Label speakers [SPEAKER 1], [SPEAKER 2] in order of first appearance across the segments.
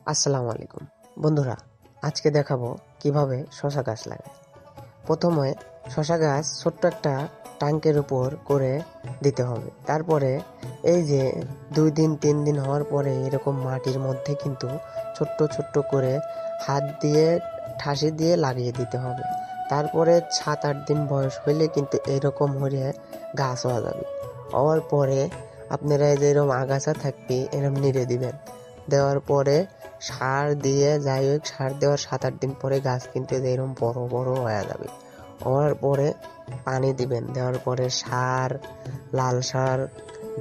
[SPEAKER 1] আসসালামু আলাইকুম বন্ধুরা, আজকে দেখাবো কিভাবে শশা গাছ লাগায়। প্রথমে শশা গাছ ছোট্ট একটা ট্যাঙ্কের উপর করে দিতে হবে। তারপরে এই যে 2 দিন 3 দিন হওয়ার পরে এরকম মাটির মধ্যে কিন্তু ছোট্ট ছোট্ট করে হাত দিয়ে ঠাসি দিয়ে লাগিয়ে দিতে হবে। তারপরে 7-8 দিন বয়স হইলে কিন্তু এরকম হয়ে গাছ হওয়া যাবে। হওয়ার পরে আপনারা এই যে এরকম আগাছা থাকবে এরকম নিড়ে দিবেন। দেওয়ার পরে সার দিয়ে যাই হোক, সার দেওয়ার 7-8 দিন পরে গাছ কিন্তু এরকম বড় বড় হয়ে যাবে। হওয়ার পরে পানি দিবেন। দেওয়ার পরে সার, লাল সার,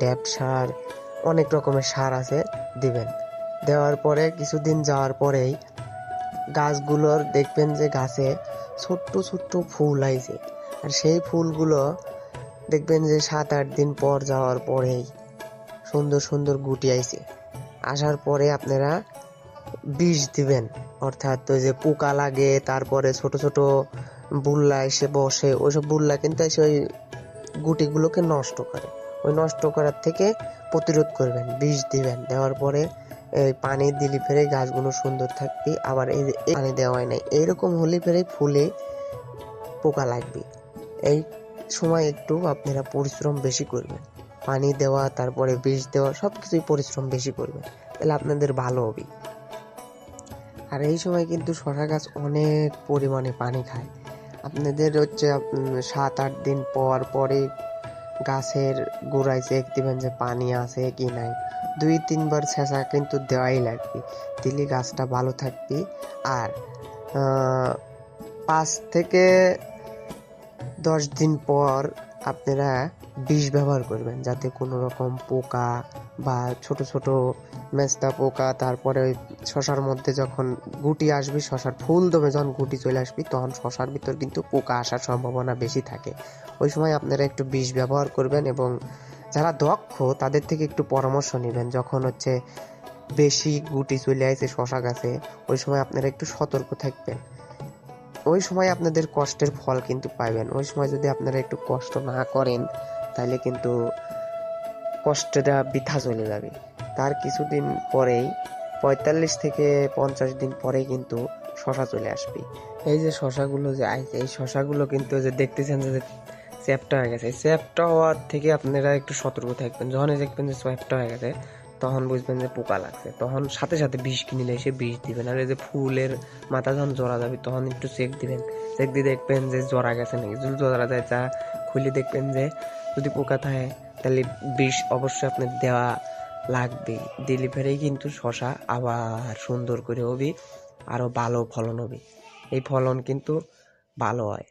[SPEAKER 1] ড্যাপ সার, অনেক রকমের সার আছে, দিবেন। দেওয়ার পরে কিছুদিন যাওয়ার পরেই গাছগুলোর দেখবেন যে গাছে ছোট্ট ছোট্ট ফুল আইছে। আর সেই ফুলগুলো দেখবেন যে 7-8 দিন পর যাওয়ার পরেই সুন্দর সুন্দর গুটি আইছে। আসার পরে আপনারা বিষ দিবেন, অর্থাৎ ওই যে পোকা লাগে, তারপরে ছোট ছোট বুল্লা এসে বসে, ওইসব বুল্লা কিন্তু এসে ওই গুটিগুলোকে নষ্ট করে। ওই নষ্ট করার থেকে প্রতিরোধ করবেন, বিষ দিবেন। দেওয়ার পরে এই পানি দিলে ফেরে গাছগুলো সুন্দর থাকবে। আবার এই যে পানি দেওয়াই নাই এইরকম হলে ফেরে ফুলে পোকা লাগবে। এই সময় একটু আপনারা পরিশ্রম বেশি করবেন, পানি দেওয়া, তারপরে বিষ দেওয়া, সবকিছুই পরিশ্রম বেশি করবেন, তাহলে আপনাদের ভালো হবে। আর এই সময় কিন্তু শশা গাছ অনেক পরিমাণে পানি খায়। আপনাদের হচ্ছে 7-8 দিন পর পরে গাছের গোড়ায় চেক দিবেন যে পানি আছে কি নাই। 2-3 বার ছেঁচা কিন্তু দেওয়াই লাগবে, দিলে গাছটা ভালো থাকবে। আর 5 থেকে 10 দিন পর আপনারা বিষ ব্যবহার করবেন, যাতে কোনো রকম পোকা বা ছোট ছোট মেস্তা পোকা, তারপরে ওই শশার মধ্যে যখন গুটি আসবে, শশার ফুল দমে যখন গুটি চলে আসবে, তখন শশার ভিতর কিন্তু পোকা আসার সম্ভাবনা বেশি থাকে। ওই সময় আপনারা একটু বিষ ব্যবহার করবেন এবং যারা দক্ষ তাদের থেকে একটু পরামর্শ নেবেন। যখন হচ্ছে বেশি গুটি চলে আসে শশা গাছে, ওই সময় আপনারা একটু সতর্ক থাকবেন। ওই সময় আপনাদের কষ্টের ফল কিন্তু পাবেন। ওই সময় যদি আপনারা একটু কষ্ট না করেন, তাহলে কিন্তু কষ্টটা বৃথা চলে যাবে। তার কিছুদিন পরেই 45 থেকে 50 দিন পরেই কিন্তু শশা চলে আসবে। এই যে শশাগুলো যে আইছে, এই শশাগুলো কিন্তু যে দেখতেছেন যে চ্যাপ্টা হয়ে গেছে, চ্যাপ্টা হওয়ার থেকে আপনারা একটু সতর্ক থাকবেন। যখনই দেখবেন যে চ্যাপ্টা হয়ে গেছে, তখন বুঝবেন যে পোকা লাগছে, তখন সাথে সাথে বিষ কিনে এসে বিষ দিবেন। আর এই যে ফুলের মাথা যখন জড়া যাবে, তখন একটু চেক দিবেন। চেক দিয়ে দেখবেন যে জড়া গেছে নাকি। যদি জড়া যায়, তা খুলে দেখবেন যে যদি পোকা থাকে, তাহলে বিষ অবশ্যই আপনার দেওয়া লাগবে। দিলে ফেরেই কিন্তু শশা আবার সুন্দর করে হবে, আরো ভালো ফলন হবে। এই ফলন কিন্তু ভালো হয়।